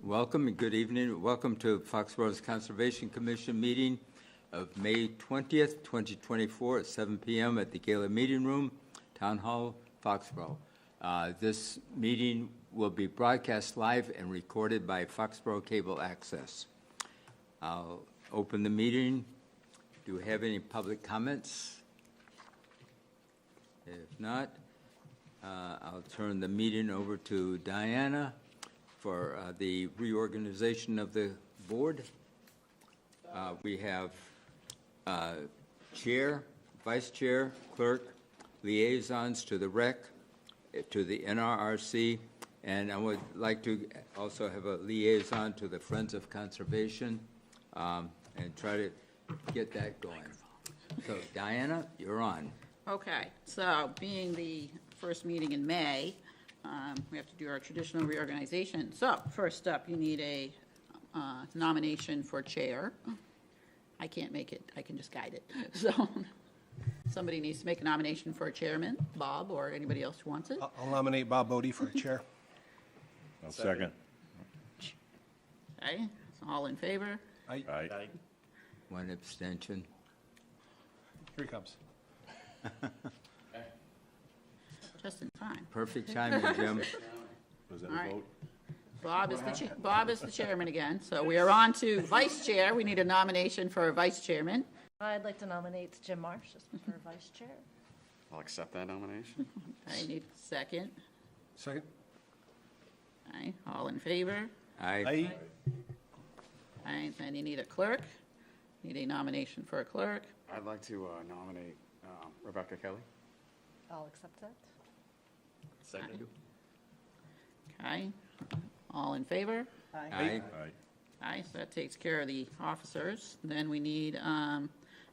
Welcome and good evening. Welcome to Foxborough's Conservation Commission meeting of May 20th, 2024 at 7 p.m. at the Gala Meeting Room, Town Hall, Foxborough. This meeting will be broadcast live and recorded by Foxboro Cable Access. I'll open the meeting. Do we have any public comments? If not, I'll turn the meeting over to Diana for the reorganization of the board. We have chair, vice chair, clerk, liaisons to the rec, to the NRRC, and I would like to also have a liaison to the Friends of Conservation and try to get that going. So Diana, you're on. Okay, so being the first meeting in May, we have to do our traditional reorganization. So first up, you need a nomination for chair. I can't make it, I can just guide it. So somebody needs to make a nomination for a chairman, Bob, or anybody else who wants it. I'll nominate Bob Bodie for a chair. I'll second. Okay, so all in favor? Aye. One abstention. Here he comes. Just in time. Perfect timing, Jim. Was that All a right. vote? Bob is the chairman again. So we are on to vice chair. We need a nomination for a vice chairman. I'd like to nominate Jim Marsh for vice chair. I'll accept that nomination. I need a second. Second. All right, all in favor? Aye. Aye. All right, then you need a clerk. Need a nomination for a clerk. I'd like to nominate Rebecca Kelly. I'll accept that. Second. Okay, all in favor? Aye. Aye. Aye, so that takes care of the officers. Then we need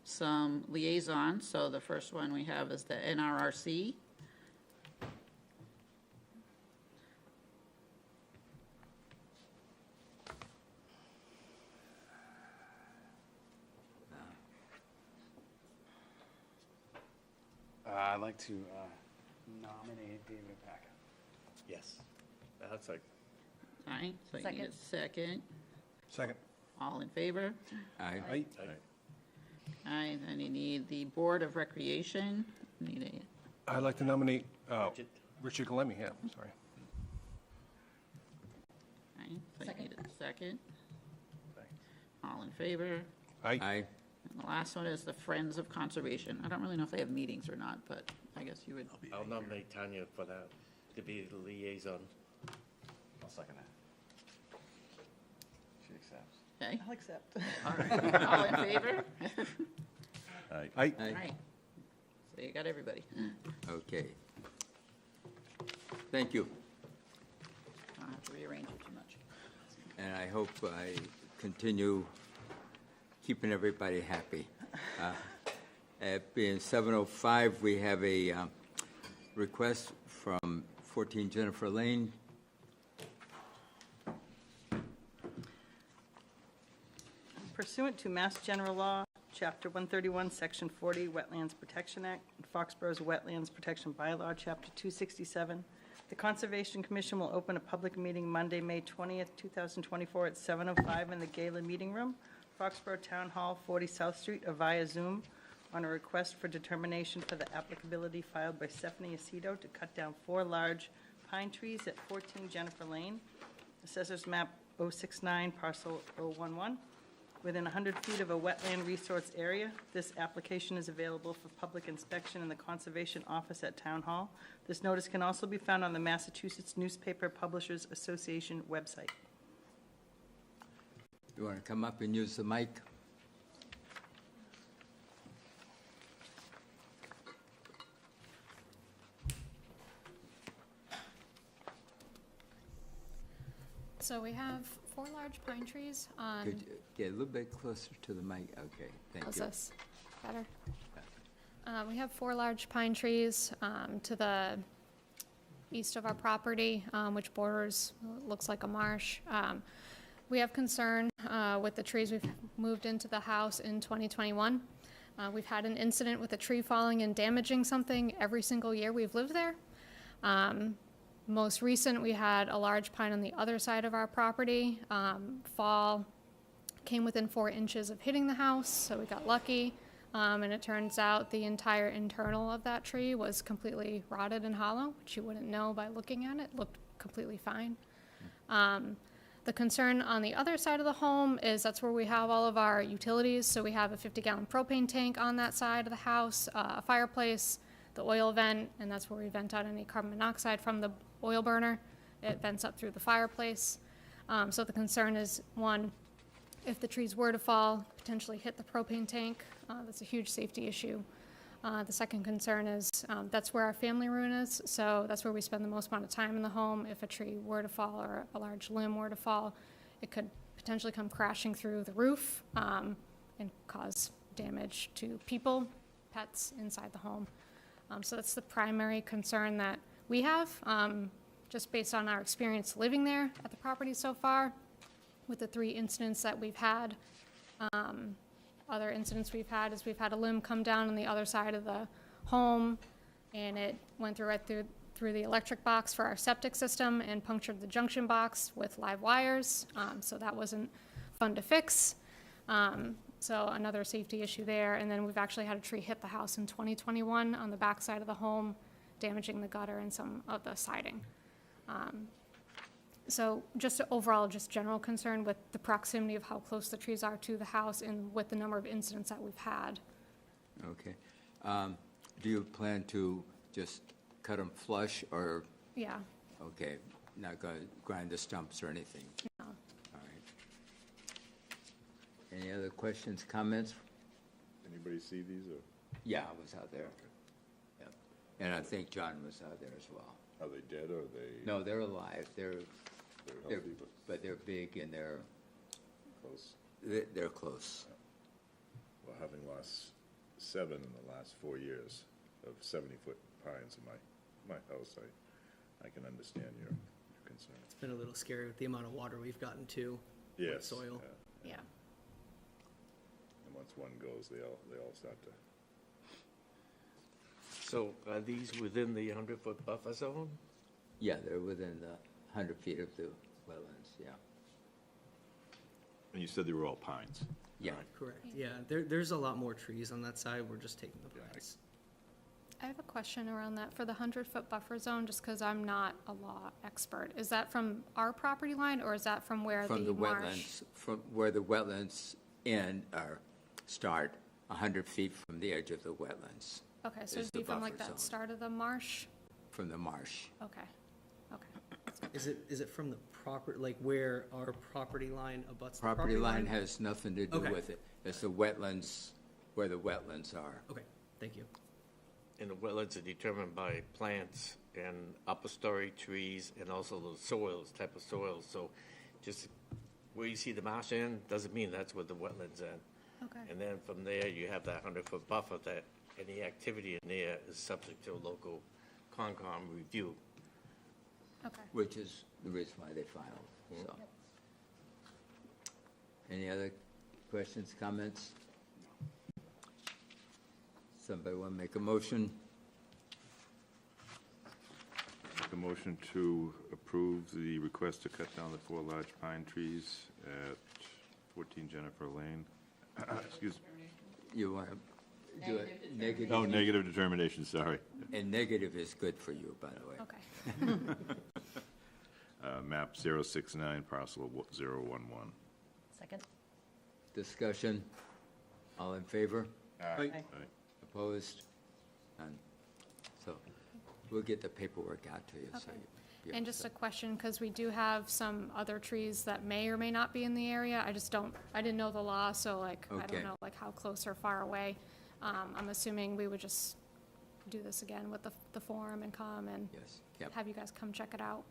some liaisons. So the first one we have is the NRRC. I'd like to nominate David Packer. Yes. That's like, All right, so you need a second. Second. All in favor? Aye. Aye. All right, then you need the Board of Recreation. Need a, I'd like to nominate Richard Galemi. Yeah, sorry. all right, so you need a second. All in favor? Aye. Aye. And the last one is the Friends of Conservation. I don't really know if they have meetings or not, but I guess you would. I'll nominate Tanya for that, to be the liaison. I'll second that. She accepts. Okay, I'll accept. all right, all in favor? aye. Aye. All right, so you got everybody. Okay. Thank you. I don't have to rearrange it too much. And I hope I continue keeping everybody happy. At being 7:05, we have a request from 14 Jennifer Lane. Pursuant to Mass General Law, Chapter 131, Section 40, Wetlands Protection Act, and Foxborough's Wetlands Protection Bylaw, Chapter 267, the Conservation Commission will open a public meeting Monday, May 20th, 2024 at 7:05 in the Gala Meeting Room, Foxborough Town Hall, 40 South Street, or via Zoom, on a request for determination for the applicability filed by Stephanie Aceto to cut down 4 large pine trees at 14 Jennifer Lane, Assessors Map 069, Parcel 011, within 100 feet of a wetland resource area. This application is available for public inspection in the Conservation Office at Town Hall. This notice can also be found on the Massachusetts Newspaper Publishers Association website. You want to come up and use the mic? So we have 4 large pine trees on, Could you get a little bit closer to the mic? Okay, thank how's you. this, better? We have 4 large pine trees to the east of our property, which borders, looks like a marsh. We have concern with the trees. We've moved into the house in 2021. We've had an incident with a tree falling and damaging something every single year we've lived there. Most recent, we had a large pine on the other side of our property. Fall came within 4 inches of hitting the house, so we got lucky. And it turns out the entire internal of that tree was completely rotted and hollow, which you wouldn't know by looking at it. It looked completely fine. The concern on the other side of the home is that's where we have all of our utilities. So we have a 50-gallon propane tank on that side of the house, a fireplace, the oil vent, and that's where we vent out any carbon monoxide from the oil burner. It vents up through the fireplace. So the concern is, one, if the trees were to fall, potentially hit the propane tank, that's a huge safety issue. The second concern is that's where our family room is, so that's where we spend the most amount of time in the home. If a tree were to fall or a large limb were to fall, it could potentially come crashing through the roof and cause damage to people, pets inside the home. So that's the primary concern that we have, just based on our experience living there at the property so far. With the 3 incidents that we've had, other incidents we've had is we've had a limb come down on the other side of the home, and it went right through the electric box for our septic system and punctured the junction box with live wires. So that wasn't fun to fix. So another safety issue there. And then we've actually had a tree hit the house in 2021 on the back side of the home, damaging the gutter and some of the siding. So just overall, just general concern with the proximity of how close the trees are to the house and with the number of incidents that we've had. Okay. Do you plan to just cut them flush or, Yeah, okay, not going to grind the stumps or anything? no. All right. Any other questions, comments? Anybody see these, or Yeah, I was out there. Yep. And I think John was out there as well. are they dead, or are they? No, they're alive. They're They're healthy, but they're big and they're close. close. Well, having lost 7 in the last 4 years of 70-foot pines in my house, I can understand your concern. It's been a little scary with the amount of water we've gotten too. With Yes. soil. Yeah. And once one goes, they all start to. So are these within the 100-foot buffer zone? Yeah, they're within the 100 feet of the wetlands, yeah. And you said they were all pines? Yeah. Correct. Yeah, there's a lot more trees on that side. We're just taking the pines. I have a question around that for the 100-foot buffer zone, just because I'm not a law expert. Is that from our property line, or is that from where From the marsh? wetlands, from where the wetlands end or start, 100 feet from the edge of the wetlands, Okay, so is it'd be the from like buffer that zone. start of the marsh? from the marsh. Okay, okay. Is it from the proper, like where our property line abuts the Property line has nothing to do Okay. with it. It's the wetlands, where the wetlands are. Okay, thank you. And the wetlands are determined by plants and upper story trees and also the soils, type of soils. So just where you see the marsh end doesn't mean that's where the wetlands end. Okay. And then from there, you have that 100-foot buffer that any activity in there is subject to a local Concom review. Okay. Which is the reason why they filed, so. Any other questions, comments? Somebody want to make a motion? Make a motion to approve the request to cut down the 4 large pine trees at 14 Jennifer Lane. Excuse me. You want to do it negative? Oh, negative determination, sorry. And negative is good for you, by the way. Okay. Map 069, parcel 011. Second? Discussion? All in favor? Aye. Opposed? None. So we'll get the paperwork out to you, so Okay. you. And just a question, because we do have some other trees that may or may not be in the area. I didn't know the law, so like, I Okay. don't know like how close or far away. I'm assuming we would just do this again with the forum and come and Yes, yep, have you guys come check it out.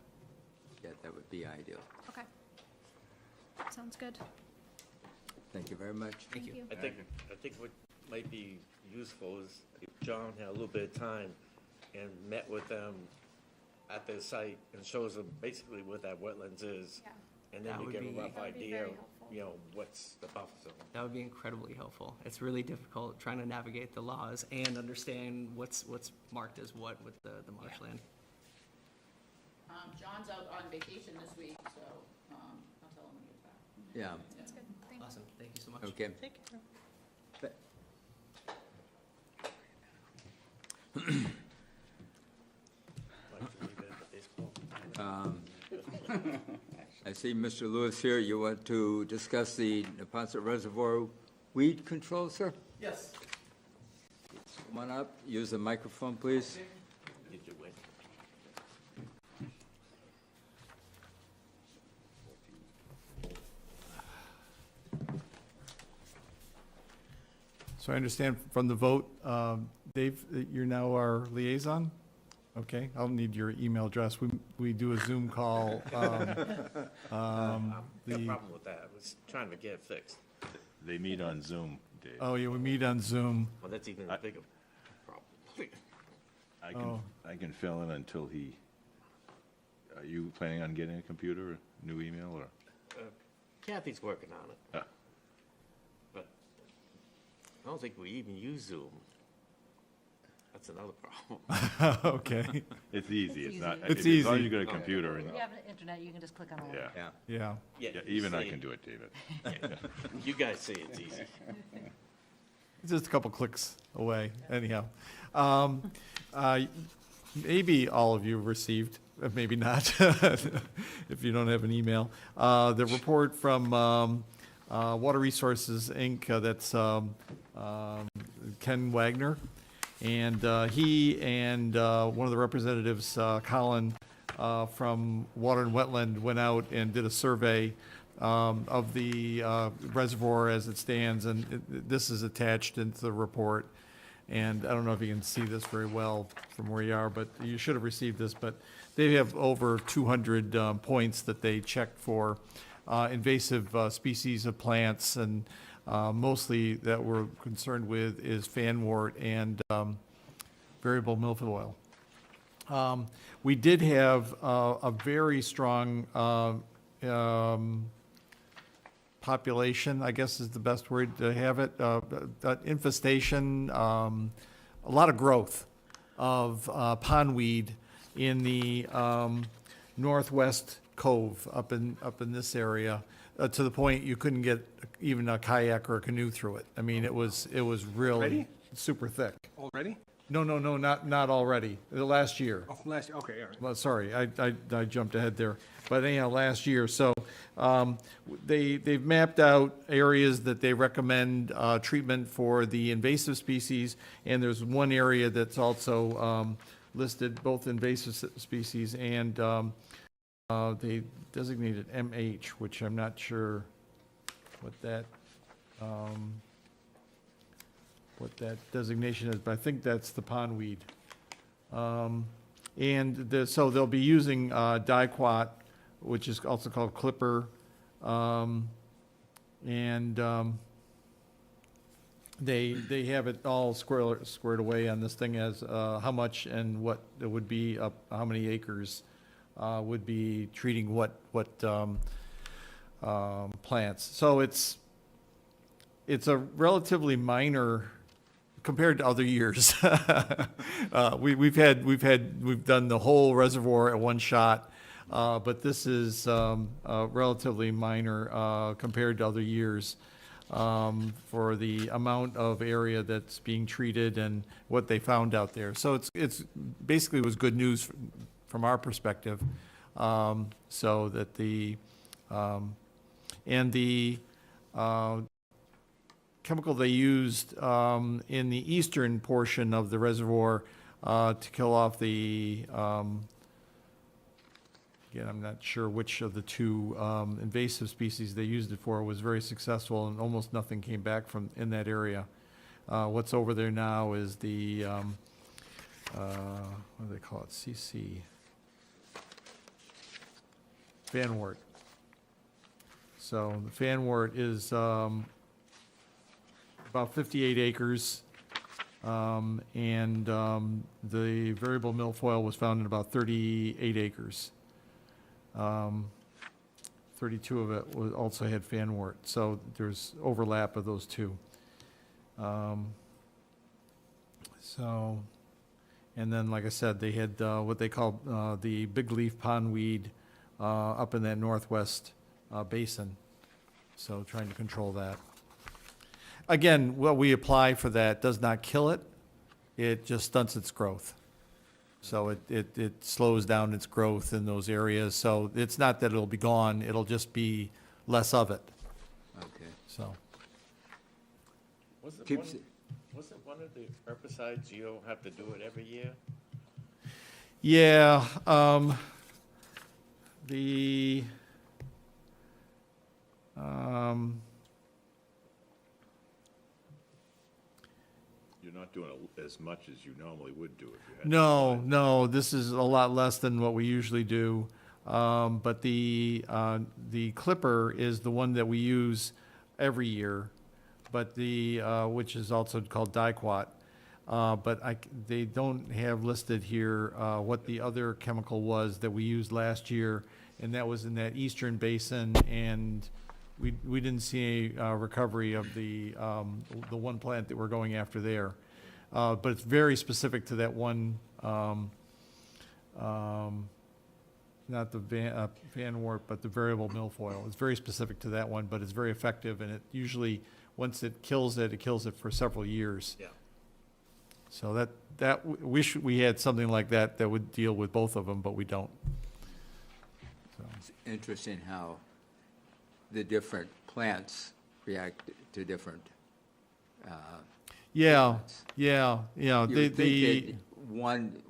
yeah, that would be ideal. Okay. Sounds good. Thank you very much. Thank you. I think what might be useful is if John had a little bit of time and met with them at their site and shows them basically what that wetlands is. Yeah. And then That you would get a be- rough That would be idea, very of, helpful. you know, what's the buffer zone. That would be incredibly helpful. It's really difficult trying to navigate the laws and understand what's marked as what with the marshland. John's out on vacation this week, so I'll tell him when he gets back. Yeah, That's good. Thank you. Awesome, thank you so much. okay. Take care. Like to leave it at baseball. I see Mr. Lewis here. You want to discuss the Neponset Reservoir weed control, sir? Yes. Come on up, use the microphone, please. Did you win? So I understand from the vote, Dave, that you're now our liaison? Okay, I'll need your email address. We do a Zoom call. Got a problem with that. I was trying to get it fixed. They meet on Zoom, Dave. Oh, yeah, we meet on Zoom. Well, that's even a bigger problem. I can fill in until he, are you planning on getting a computer, a new email, or? Kathy's working on it, Ah, but I don't think we even use Zoom. That's another problem. Okay, It's easy, it's not. It's As long as easy. you got a computer and, If you have an internet, you can just click on a link. yeah. Yeah. yeah. Yeah, even I see can it. do it, David. You guys say it's easy. It's just a couple clicks away, anyhow. Maybe all of you received, maybe not, if you don't have an email. The report from Water Resources, Inc., that's Ken Wagner. And he and one of the representatives, Colin, from Water and Wetland, went out and did a survey of the reservoir as it stands, and this is attached into the report. And I don't know if you can see this very well from where you are, but you should have received this, but they have over 200 points that they checked for invasive species of plants, and mostly that we're concerned with is fanwort and variable milfoil. We did have a very strong population, I guess is the best word to have it, infestation, a lot of growth of pondweed in the northwest cove up in this area, to the point you couldn't get even a kayak or a canoe through it. I mean, it was really Already? super thick. Already? No, not already. The last year. Oh, from last, okay, all right. Well, sorry, I jumped ahead there. But anyhow, last year, so they've mapped out areas that they recommend treatment for the invasive species, and there's one area that's also listed, both invasive species and they designated MH, which I'm not sure what that designation is, but I think that's the pondweed. So they'll be using diquat, which is also called clipper, and they have it all squared away on this thing as how much and what it would be, how many acres would be treating what plants. So it's a relatively minor compared to other years. We've done the whole reservoir at one shot, but this is relatively minor compared to other years for the amount of area that's being treated and what they found out there. So it's basically was good news from our perspective. So that the chemical they used in the eastern portion of the reservoir to kill off the, again, I'm not sure which of the two invasive species they used it for, was very successful, and almost nothing came back from in that area. What's over there now is the, what do they call it, CC, fanwort. So the fanwort is about 58 acres, and the variable milfoil was found in about 38 acres. 32 of it also had fanwort, so there's overlap of those two. And then, like I said, they had what they call the big leaf pondweed up in that northwest basin. So trying to control that. Again, what we apply for that does not kill it. It just stunts its growth. So it slows down its growth in those areas. So it's not that it'll be gone, it'll just be less of it, Okay. so. Wasn't Keeps one, wasn't one of the herbicides, you don't have to do it every year? Yeah, the, You're not doing as much as you normally would do if you had. no, this is a lot less than what we usually do. But the clipper is the one that we use every year, but which is also called Diquat. But they don't have listed here, what the other chemical was that we used last year, and that was in that eastern basin, and we didn't see a recovery of the one plant that we're going after there. But it's very specific to that one, not the Van Wart, but the variable milfoil. It's very specific to that one, but it's very effective, and it usually, once it kills it for several years. Yeah. So wish we had something like that that would deal with both of them, but we don't. So, It's interesting how the different plants react to different, yeah, treatments. yeah. You would think that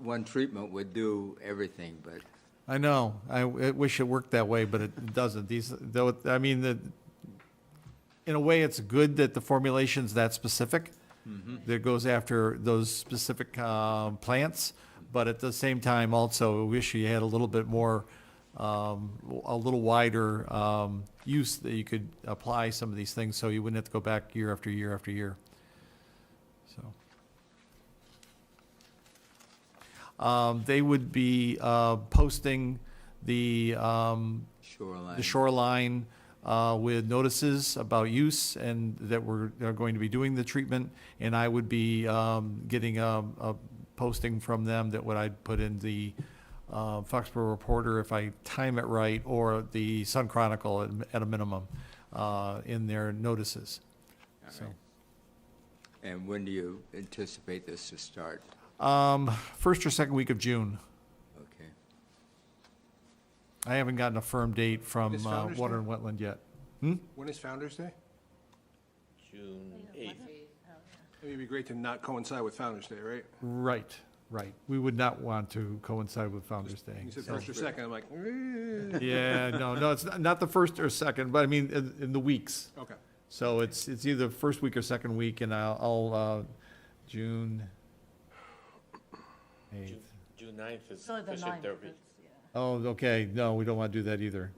one treatment would do everything, but I know. I wish it worked that way, but it doesn't. In a way, it's good that the formulation's that specific, that goes after those specific plants, but at the same time, also, I wish you had a little bit more, a little wider use that you could apply some of these things, so you wouldn't have to go back year after year after year. So. They would be posting the shoreline. shoreline with notices about use and that we're going to be doing the treatment. And I would be getting a posting from them that what I'd put in the Foxborough Reporter if I time it right, or the Sun Chronicle at a minimum in their notices. All So. right. And when do you anticipate this to start? First or second week of June. Okay. I haven't gotten a firm date from Is Founder's Water Day? and Wetland yet. When is Founder's Day? June 8th. It'd be great to not coincide with Founder's Day, right? Right. We would not want to coincide with Founder's Day. You said So- first or second, I'm like, Yeah, no, it's not the first or second, but I mean, in the weeks. okay. So it's either first week or second week, and I'll June 8th. June 9th is So the Fishing 9th, Derby. Oh, okay, no, we don't want to do that either.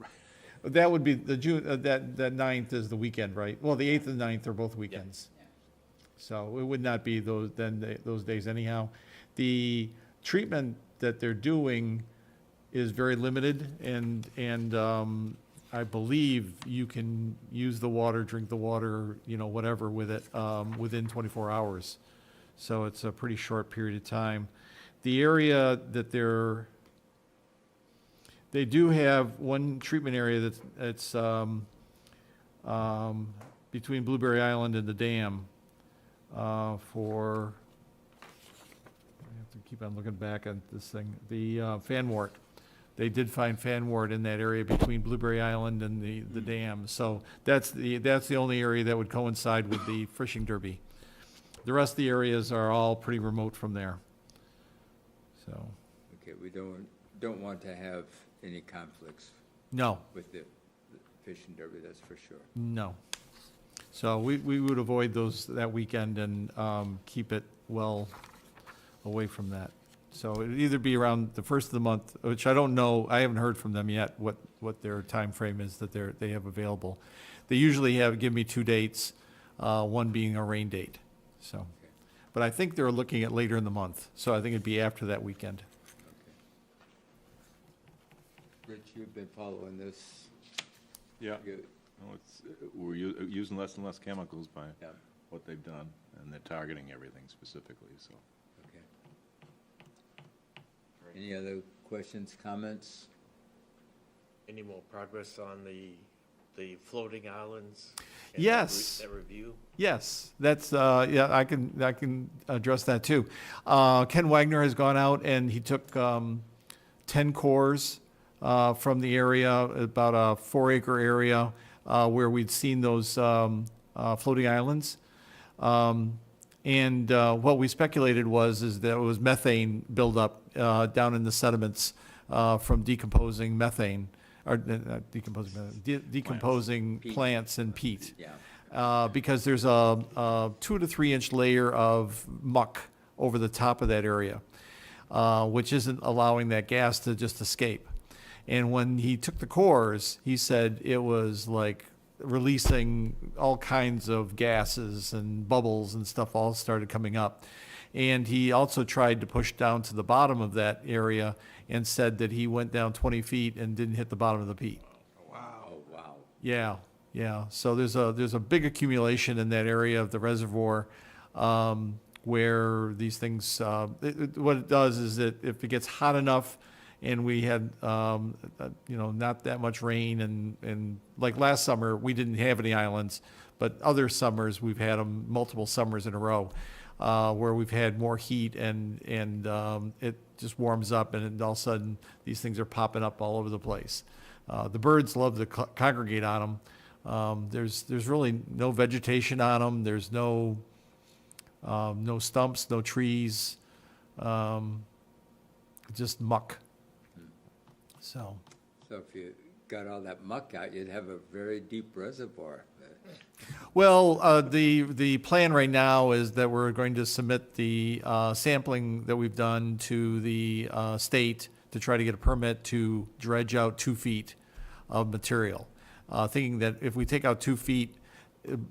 That would be the June, that 9th is the weekend, right? Well, the 8th and 9th are both weekends. So it would not be those days anyhow. The treatment that they're doing is very limited, and I believe you can use the water, drink the water, whatever with it, within 24 hours. So it's a pretty short period of time. The area that they do have one treatment area that's between Blueberry Island and the dam for, I have to keep on looking back at this thing, the fanwort. They did find fanwort in that area between Blueberry Island and the dam. So that's the only area that would coincide with the fishing derby. The rest of the areas are all pretty remote from there. So, Okay, we don't want to have any conflicts no, with the fishing derby, that's for sure. no. So we would avoid that weekend and keep it well away from that. So it'd either be around the first of the month, which I don't know, I haven't heard from them yet, what their time frame is that they have available. They usually give me 2 dates, one being a rain date, so. But I think they're looking at later in the month, so I think it'd be after that weekend. Rich, you've been following this. Yeah. You- No, we're using less and less chemicals by Yeah, what they've done, and they're targeting everything specifically, so. okay. Any other questions, comments? Any more progress on the floating islands? and that Yes. That review? Yes, that's, yeah, I can address that too. Ken Wagner has gone out and he took 10 cores from the area, about a 4-acre area where we'd seen those floating islands. And what we speculated is that it was methane buildup down in the sediments from decomposing methane, or not decomposing methane, decomposing plants and peat. Yeah. Because there's a 2 to 3 inch layer of muck over the top of that area, which isn't allowing that gas to just escape. And when he took the cores, he said it was like releasing all kinds of gases and bubbles and stuff all started coming up. And he also tried to push down to the bottom of that area and said that he went down 20 feet and didn't hit the bottom of the peat. Wow. Oh, wow. Yeah, yeah. So there's a big accumulation in that area of the reservoir where these things, what it does is that if it gets hot enough and we had, not that much rain and like last summer, we didn't have any islands, but other summers, we've had them multiple summers in a row where we've had more heat and it just warms up and then all of a sudden these things are popping up all over the place. The birds love to congregate on them. There's really no vegetation on them. There's no stumps, no trees, just muck. So if you got all that muck out, you'd have a very deep reservoir. well, the plan right now is that we're going to submit the sampling that we've done to the state to try to get a permit to dredge out 2 feet of material. Thinking that if we take out 2 feet,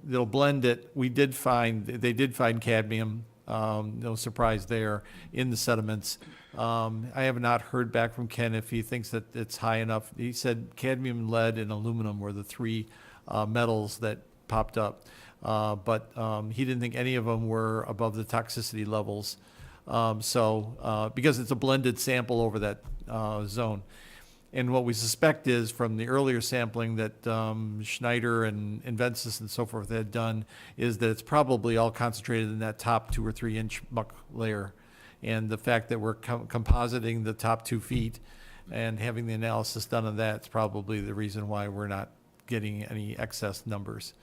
they'll blend it. They did find cadmium, no surprise there, in the sediments. I have not heard back from Ken if he thinks that it's high enough. He said cadmium, lead, and aluminum were the 3 metals that popped up. But he didn't think any of them were above the toxicity levels. Because it's a blended sample over that zone. And what we suspect is from the earlier sampling that Schneider and Invensis and so forth had done is that it's probably all concentrated in that top 2 or 3 inch muck layer. And the fact that we're compositing the top 2 feet and having the analysis done on that is probably the reason why we're not getting any excess numbers.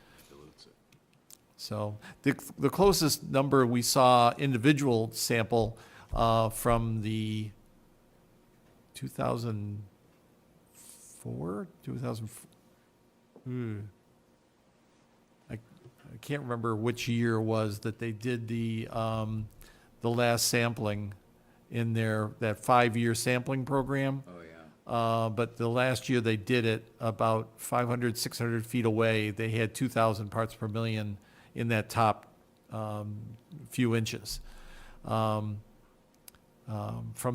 So the closest number we saw individual sample from the 2004, I can't remember which year it was that they did the last sampling in that 5-year sampling program. Oh, yeah. But the last year they did it about 500, 600 feet away. They had 2,000 parts per million in that top few inches from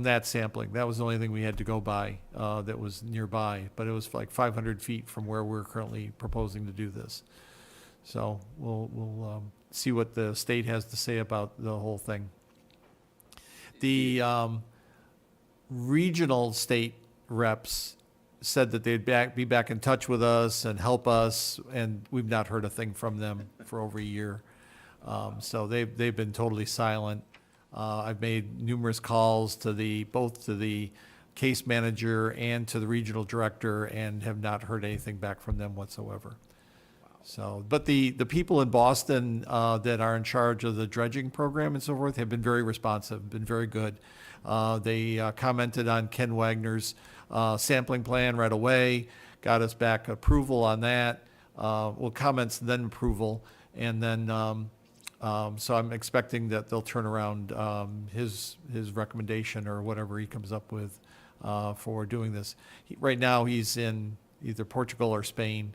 that sampling. That was the only thing we had to go by that was nearby, but it was like 500 feet from where we're currently proposing to do this. So we'll see what the state has to say about the whole thing. The regional state reps said that they'd be back in touch with us and help us, and we've not heard a thing from them for over a year. So they've been totally silent. I've made numerous calls both to the case manager and to the regional director and have not heard anything back from them whatsoever. So, but the people in Boston that are in charge of the dredging program and so forth have been very responsive, been very good. They commented on Ken Wagner's sampling plan right away, got us back approval on that. Well, comments, then approval, and then so I'm expecting that they'll turn around his recommendation or whatever he comes up with for doing this. Right now, he's in either Portugal or Spain.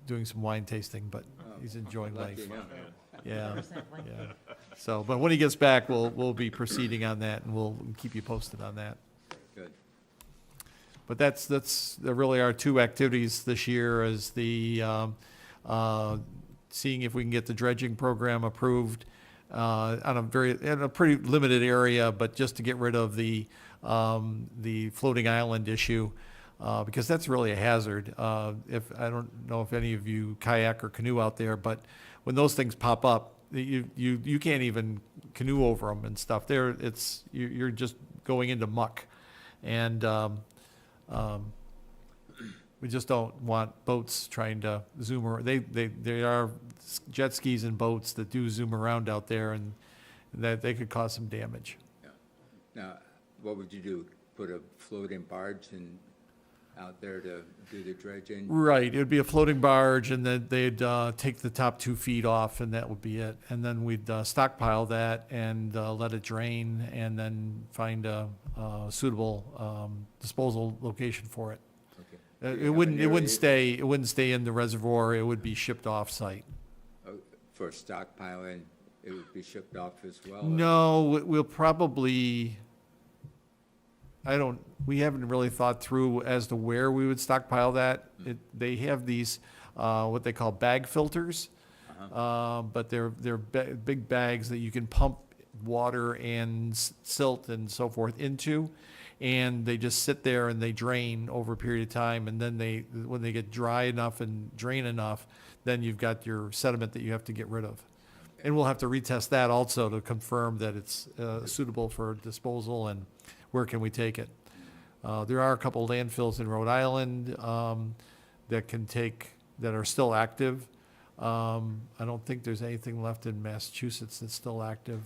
Doing some wine tasting, but he's enjoying life. Lucky him. Yeah, yeah. So, but when he gets back, we'll be proceeding on that, and we'll keep you posted on that. Good. But that's really our 2 activities this year: is the seeing if we can get the dredging program approved, on in a pretty limited area, but just to get rid of the floating island issue, because that's really a hazard. If, I don't know if any of you kayak or canoe out there, but when those things pop up, you can't even canoe over them and stuff. You're just going into muck. And we just don't want boats trying to zoom around. There are jet skis and boats that do zoom around out there, and that they could cause some damage. Yeah. Now, what would you do? Put a floating barge out there to do the dredging? Right, it would be a floating barge, and then they'd take the top 2 feet off, and that would be it. And then we'd stockpile that and let it drain, and then find a suitable disposal location for it. Okay. It Do you have wouldn't. an It wouldn't area stay. It wouldn't stay in the reservoir. It would be shipped off site. For stockpiling, it would be shipped off as well? or- No, we'll probably. We haven't really thought through as to where we would stockpile that. They have these, what they call bag filters, but they're big bags that you can pump water and silt and so forth into, and they just sit there and they drain over a period of time, and then when they get dry enough and drain enough, then you've got your sediment that you have to get rid of. And we'll have to retest that also to confirm that it's suitable for disposal and where can we take it. There are a couple landfills in Rhode Island that are still active. I don't think there's anything left in Massachusetts that's still active.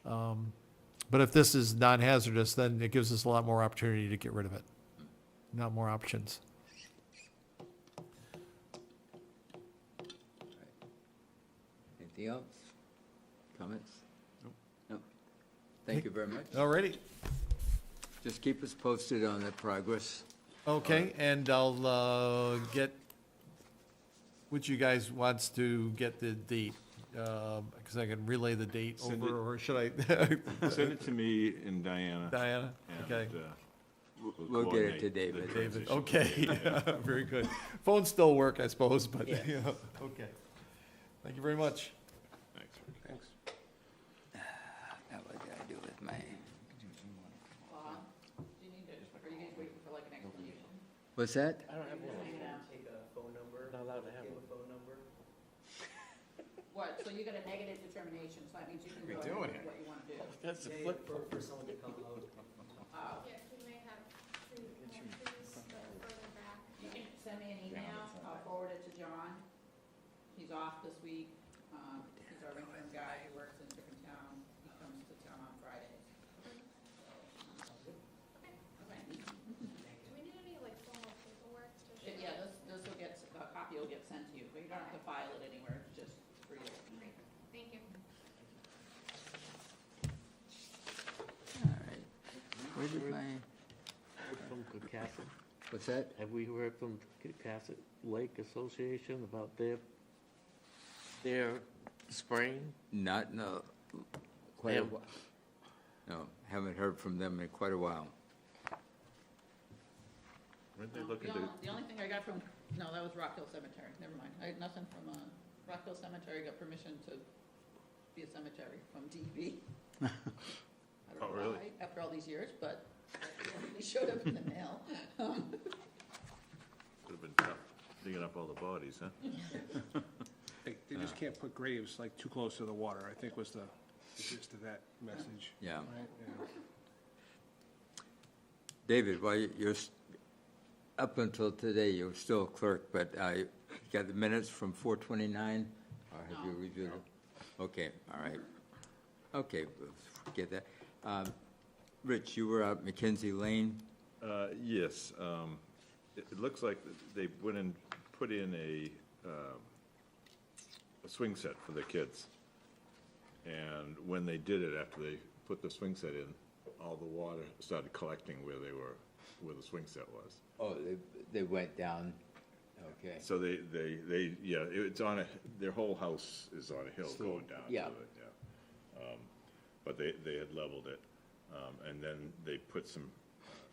But if this is non-hazardous, then it gives us a lot more opportunity to get rid of it. Not more options. Anything else? Comments? No. Thank you very much. All righty. Just keep us posted on the progress. Okay, and I'll get, which you guys wants to get the date, because I can relay the date Send over, it- or should I? Send it to me and Diana. Diana? and, Okay. We'll get it to coordinate the David. David, transition. okay, very good. Phones still work, I suppose, but, yeah, okay. Thank you very much. Thanks. Thanks. Now what did I do with my, Do you need to, are you guys waiting for like an explanation? what's that? Take a phone number. Not allowed to have a phone number. What, so you got a negative determination, so that means you can We're go doing ahead and do it. what you want to do. That's a Yeah, flip. for someone to come out. Yeah, we may have two more trees further back. You can send me an email, I'll forward it to John. He's off this week. He's our interim guy who works in a different town. He comes to town on Fridays. Okay. Do we need any like formal paperwork to show? Yeah, this will get, a copy will get sent to you, but you don't have to file it anywhere, it's just for you. Great, thank you. All right. Where did my, From Cohasset, what's that? have we heard from Cohasset Lake Association about their spraying? Not in quite a Ma'am. while. No, haven't heard from them in quite a while. Weren't they No, looking the to, only- The only thing I got from, no, that was Rock Hill Cemetery, never mind. I had nothing from, Rock Hill Cemetery got permission to be a cemetery from DEP. I don't Oh, know really? why, after all these years, but it showed up in the mail. would have been tough digging up all the bodies, huh? They just can't put graves like too close to the water, I think was the gist of that message. Yeah. Right? Yeah. David, while up until today, you were still a clerk, but you got the minutes from 4:29? Or have you No. reviewed it? Okay, all right. Okay, we'll forget that. Rich, you were out Mackenzie Lane? Yes, it looks like they went and put in a swing set for the kids. And when they did it, after they put the swing set in, all the water started collecting where the swing set was. Oh, they went down, okay. So yeah, it's their whole house is on a hill going down to yeah. it, yeah. But they had leveled it, and then they put some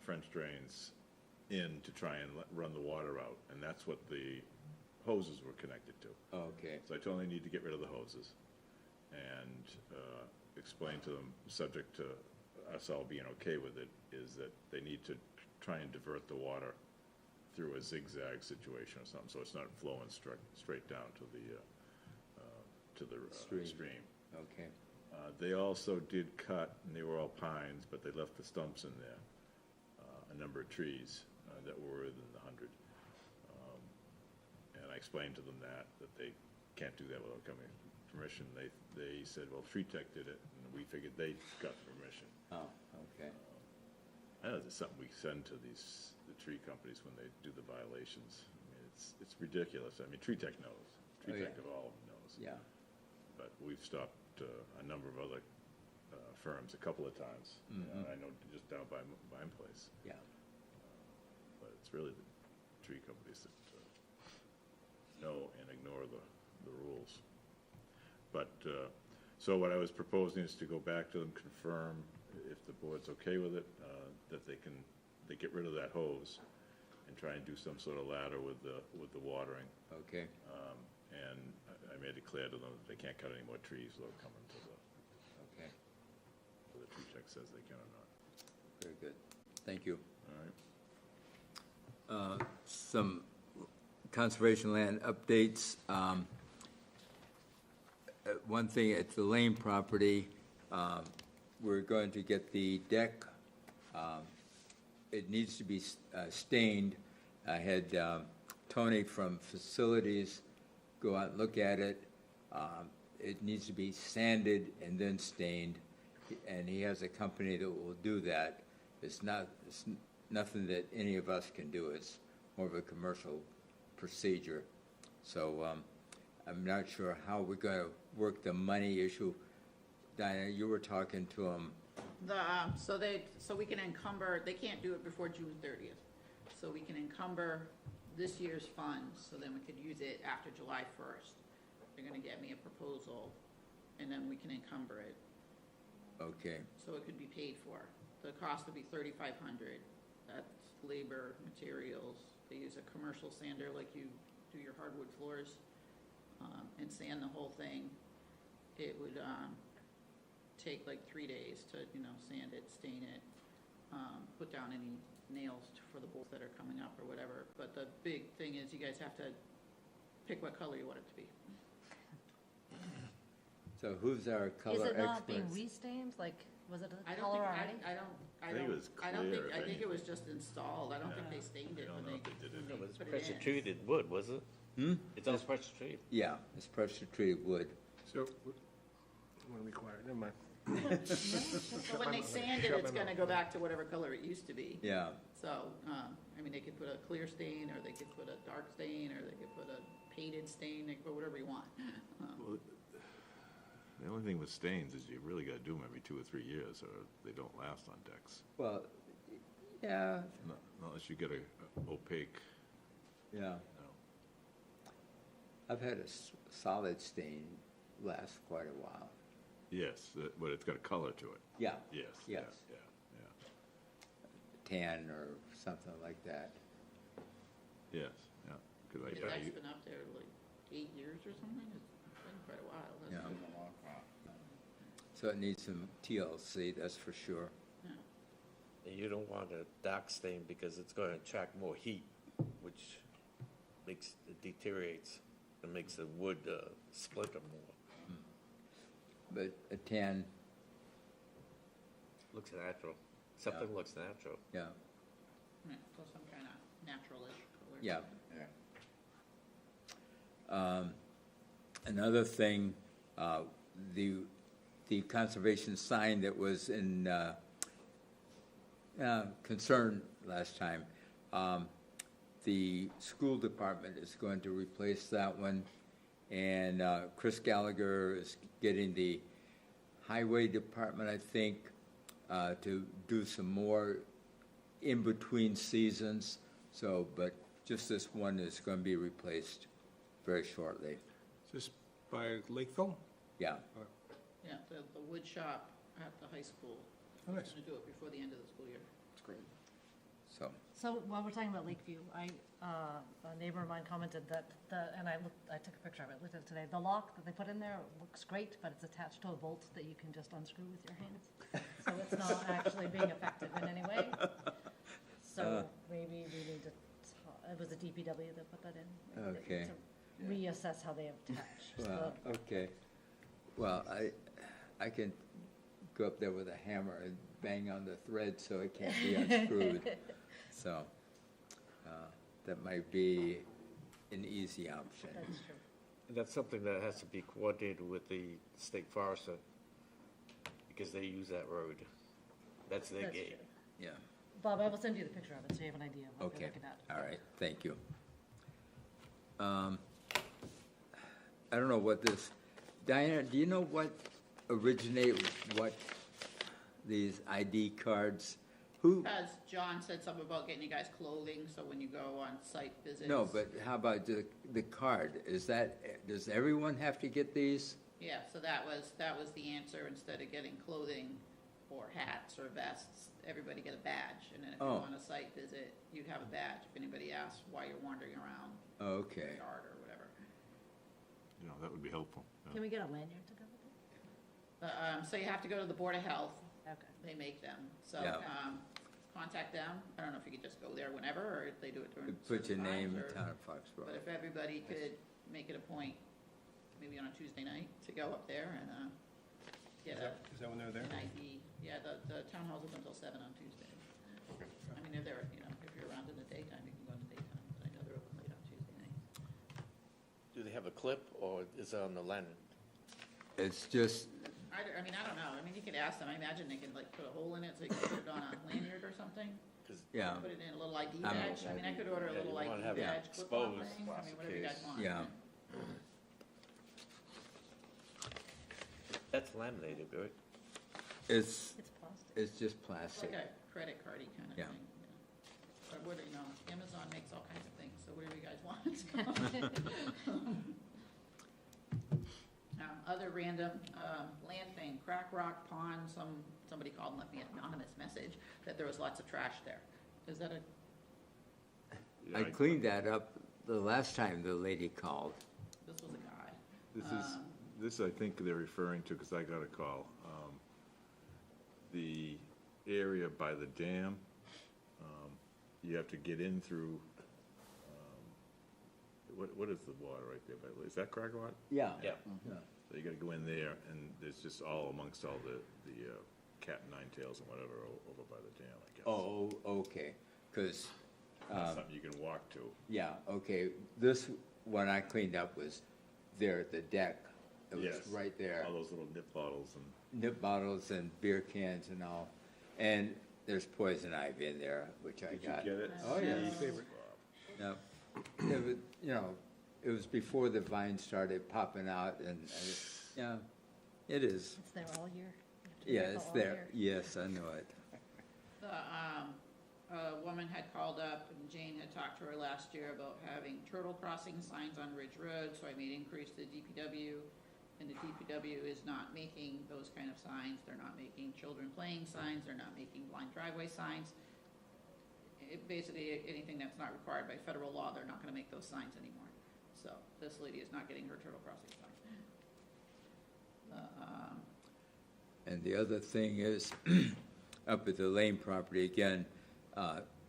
French drains in to try and run the water out, and that's what the hoses were connected to. Okay, So I told them they need to get rid of the hoses. and explained to them, subject to us all being okay with it, is that they need to try and divert the water through a zigzag situation or something, so it's not flowing straight down to the stream. Okay. They also did cut, and they were all pines, but they left the stumps in there, a number of trees that were within the 100. And I explained to them that they can't do that without coming permission. They said, well, Tree Tech did it, and we figured they got the permission. Oh, okay. I know it's something we send to the tree companies when they do the violations. I mean, it's ridiculous. I mean, Tree Tech knows. Tree Oh, Tech yeah. of all of them knows. Yeah. But we've stopped a number of other firms a couple of times. I know just down by my place. Yeah. But it's really the tree companies that know and ignore the rules. But, so what I was proposing is to go back to them, confirm if the board's okay with it, that they get rid of that hose and try and do some sort of ladder with the watering. Okay. And I made it clear to them that they can't cut any more trees without coming to Okay. the Tree Tech says they can or not. Very good. Thank you. All right. Some conservation land updates. One thing at the Lane property, we're going to get the deck. It needs to be stained. I had Tony from Facilities go out and look at it. It needs to be sanded and then stained, and he has a company that will do that. It's nothing that any of us can do. It's more of a commercial procedure. So I'm not sure how we're going to work the money issue. Diana, you were talking to him. So we can encumber, they can't do it before June 30th. So we can encumber this year's funds, so then we could use it after July 1st. They're gonna get me a proposal, and then we can encumber it, Okay. so it could be paid for. The cost would be $3,500. That's labor, materials. They use a commercial sander like you do your hardwood floors, and sand the whole thing. It would take like 3 days to, sand it, stain it, put down any nails for the bolts that are coming up or whatever. But the big thing is you guys have to pick what color you want it to be. So who's our Is color it not being experts? restained? Like, was it I a don't color think, already? I think it was clear, if think it was anything. just installed. I don't think Yeah. they stained I it don't when know they, if they did it. No, but it's Put it pressure in. treated wood, was it? It's all pressure treated. Yeah, it's pressure treated wood. So, I'm gonna be quiet, never mind. so when they sand it, Shut it's my mouth. gonna go back to whatever color it used to be. Yeah. So, they could put a clear stain, or they could put a dark stain, or they could put a painted stain, they could put whatever you want. Well, the only thing with stains is you really gotta do them every 2 or 3 years, or they don't last on decks. Well, yeah, Unless you get a opaque, yeah. I've had a solid stain last quite a while. yes, but it's got a color to it. Yeah. Yes. Yes. Yeah. Tan or something like that. Yes, yeah. 'Cause The deck's been up there like 8 years or something. It's been quite a while. Yeah. That's been a long while. So it needs some TLC, that's for sure. And you don't want a dark stain because it's going to attract more heat, which it deteriorates and makes the wood splinter more. But a tan, Looks natural. Something looks natural. yeah, Yeah, so some kind of naturalish color. yeah. Another thing, the conservation sign that was in concern last time, the school department is going to replace that one, and Chris Gallagher is getting the highway department, I think, to do some more in between seasons. So, but just this one is going to be replaced very shortly. Is this by Lakeville? Yeah. Yeah, the wood shop at the high school. Oh, nice. Going to do it before the end of the school year. That's great. So, So while we're talking about Lakeview, a neighbor of mine commented that and I took a picture of it, looked at it today. The lock that they put in there looks great, but it's attached to a bolt that you can just unscrew with your hands. So it's not actually being effective in any way. So maybe we need to, it was the DPW that put that in. Maybe they need Okay. to reassess how they attach. well, okay. Well, I can go up there with a hammer and bang on the thread so it can't be unscrewed. So, that might be an easy option. That's true. And that's something that has to be coordinated with the state forester, because they use that road. That's their That's gate. true. Yeah, Bob, I will send you the picture of it, so you have an idea of what okay, you're looking at. all right, thank you. I don't know what this, Diana, do you know what what these ID cards, who? As John said something about getting you guys clothing, so when you go on site visits. No, but how about the card? Is that, does everyone have to get these? Yeah, so that was the answer. Instead of getting clothing or hats or vests, everybody get a badge. And then if you Oh. go on a site visit, you'd have a badge if anybody asks why you're wandering around the Okay, yard or whatever. You know, that would be helpful. Yeah. Can we get a lanyard to go with it? So you have to go to the Board of Health. Okay. They make them. So Yeah. contact them. I don't know if you could just go there whenever, or if they do it during put your certain name times, in or- town of Foxborough. But if everybody could make it a point, maybe on a Tuesday night, to go up there and get Is that when they're there? an ID. Yeah, the town hall's open until 7 on Tuesday. I mean, if they're, if you're around in the daytime, you can go in the daytime, but I know they're open late on Tuesday night. Do they have a clip, or is it on the lanyard? It's just, I don't know. I mean, you could ask them. I imagine they can like put a hole in it so you can put it on a lanyard or something. 'Cause yeah, Put it in a little ID I'm- badge. I mean, I could order a Yeah, little you wanna ID have it badge, clip-on exposed, thing. I mean, whatever you guys case. want. yeah. That's laminated, right? It's It's plastic. just It's plastic. like a credit cardy kind of Yeah. thing. But what, Amazon makes all kinds of things, so whatever you guys want. Other random land thing, Crack Rock Pond, somebody called and left me an anonymous message that there was lots of trash there. Is that Yeah, I cleaned that up the last time the lady called. this was a guy. This I think they're referring to, because I got a call. The area by the dam, you have to get in through, what is the water right there? Is that Crack Rock? Yeah. Yeah. So you gotta go in there, and there's just all amongst all the cat and nine tails and whatever over by the dam, I guess. Oh, okay, because, That's something you can walk to. yeah, okay, this one I cleaned up was there at the deck. It was Yes. right there. All those little nip bottles and. Nip bottles and beer cans and all. And there's poison ivy in there, which I Did you got. get it? Oh, yeah. Favorite. No, it was, it was before the vines started popping out, and, yeah, it is. It's there all year. Yeah, You have to miracle it's all there. year. Yes, I know it. A woman had called up, and Jane had talked to her last year about having turtle crossing signs on Ridge Road, so I made inquiries to the DPW, and the DPW is not making those kind of signs. They're not making children playing signs, they're not making blind driveway signs. Basically, anything that's not required by federal law, they're not gonna make those signs anymore. So this lady is not getting her turtle crossing sign. And the other thing is, up at the Lane property again,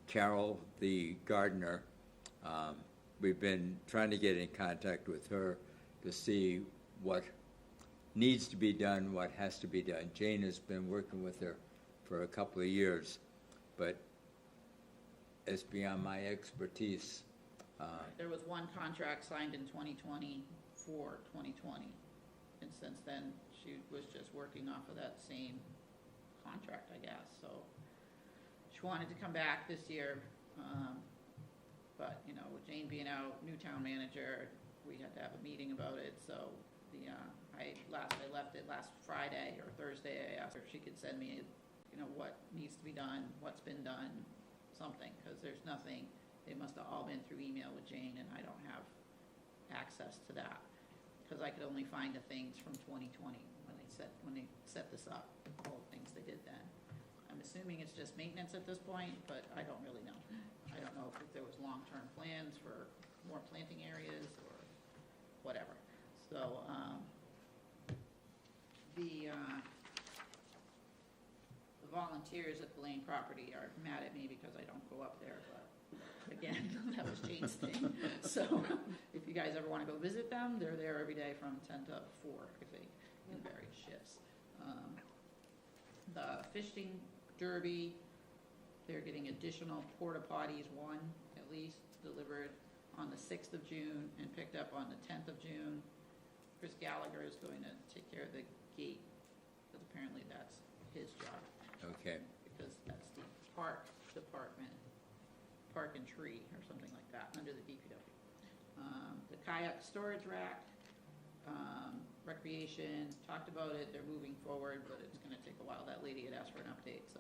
Carol, the gardener, we've been trying to get in contact with her to see what needs to be done, what has to be done. Jane has been working with her for a couple of years, but it's beyond my expertise. There was one contract signed in 2020 for 2020, and since then, she was just working off of that same contract, I guess, so. She wanted to come back this year, but, with Jane being out, new town manager, we had to have a meeting about it, so I left it last Friday or Thursday. I asked her if she could send me, what needs to be done, what's been done, something, because there's nothing. They must have all been through email with Jane, and I don't have access to that, because I could only find the things from 2020 when they set this up, all the things they did then. I'm assuming it's just maintenance at this point, but I don't really know. I don't know if there was long-term plans for more planting areas or whatever. So, the volunteers at the Lane property are mad at me because I don't go up there, but again, that was Jane's thing. So if you guys ever want to go visit them, they're there every day from 10 to 4, I think, in various shifts. The fishing derby, they're getting additional porta potties, one at least, delivered on the 6th of June and picked up on the 10th of June. Chris Gallagher is going to take care of the gate, because apparently that's his job. Okay, Because that's the park department, park and tree, or something like that, under the DPW. The kayak storage rack, recreation, talked about it, they're moving forward, but it's gonna take a while. That lady had asked for an update, so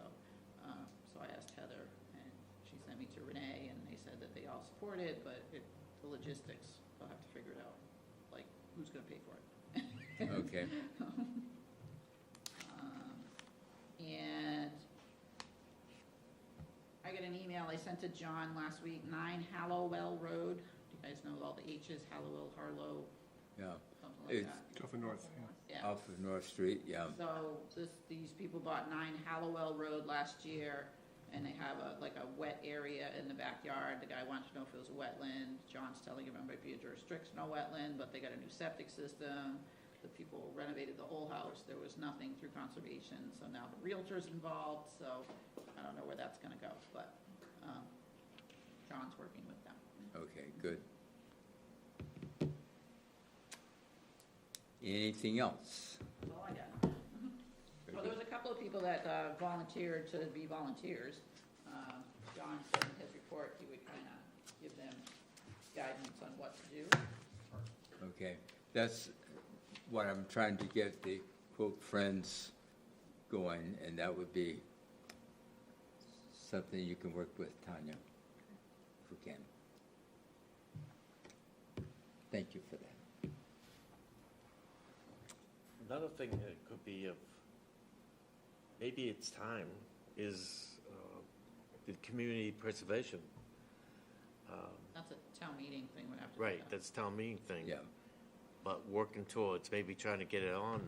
I asked Heather, and she sent me to Renee, and they said that they all support it, but the logistics, they'll have to figure it out, like, who's gonna pay for it. okay. And I got an email I sent to John last week, 9 Hallowell Road. Do you guys know all the H's, Hallowell, Harlow, Yeah, something like It's- that? Go for north, yeah. Yeah. off of North Street, yeah. So these people bought 9 Hallowell Road last year, and they have a wet area in the backyard. The guy wants to know if it was a wetland. John's telling him it might be a jurisdictional wetland, but they got a new septic system. The people renovated the whole house. There was nothing through conservation, so now the realtor's involved, so I don't know where that's gonna go, but John's working with them. Okay, good. Anything else? That's all I got. Well, there was a couple of people that volunteered to be volunteers. John said in his report he would kind of give them guidance on what to do. Okay, that's what I'm trying to get the quote friends going, and that would be something you can work with Tanya, if we can. Thank you for that. Another thing that could be of, maybe it's time, is the community preservation. That's a town meeting thing, we have to do Right, that. that's town meeting thing. Yeah, But working towards maybe trying to get it on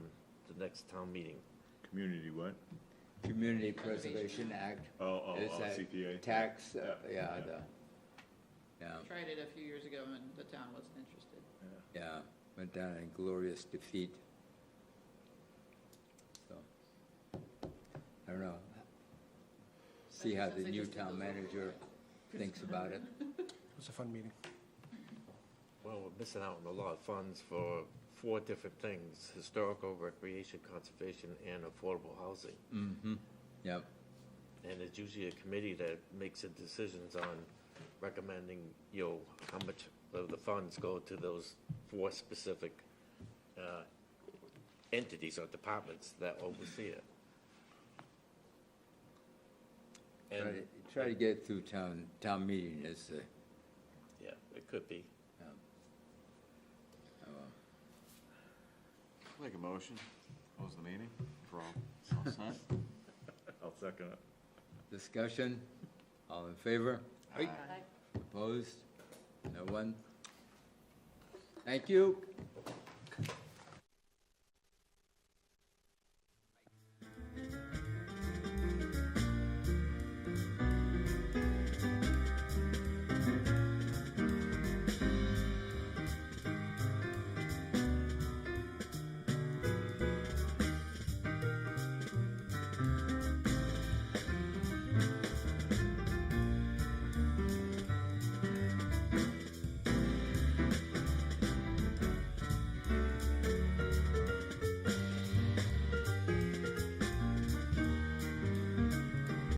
the next town meeting. Community what? Community Preservation Act. It's a CPA. tax, Yeah. Yeah, We tried it a few years ago and the town wasn't interested. yeah, went down in glorious defeat. So, I don't know. See how the Since they new just did town those little- manager thinks about it. It was a fun meeting. Well, we're missing out on a lot of funds for 4 different things: historical, recreation, conservation, and affordable housing. Mm-hmm, yep, And it's usually a committee that makes the decisions on recommending, how much of the funds go to those 4 specific entities or departments that oversee it. And, try to get it through town meeting is the, yeah, it could be. Make a motion, close the meeting, for all set. I'll second it. discussion. All in favor? Aye. Opposed? No one? Thank you.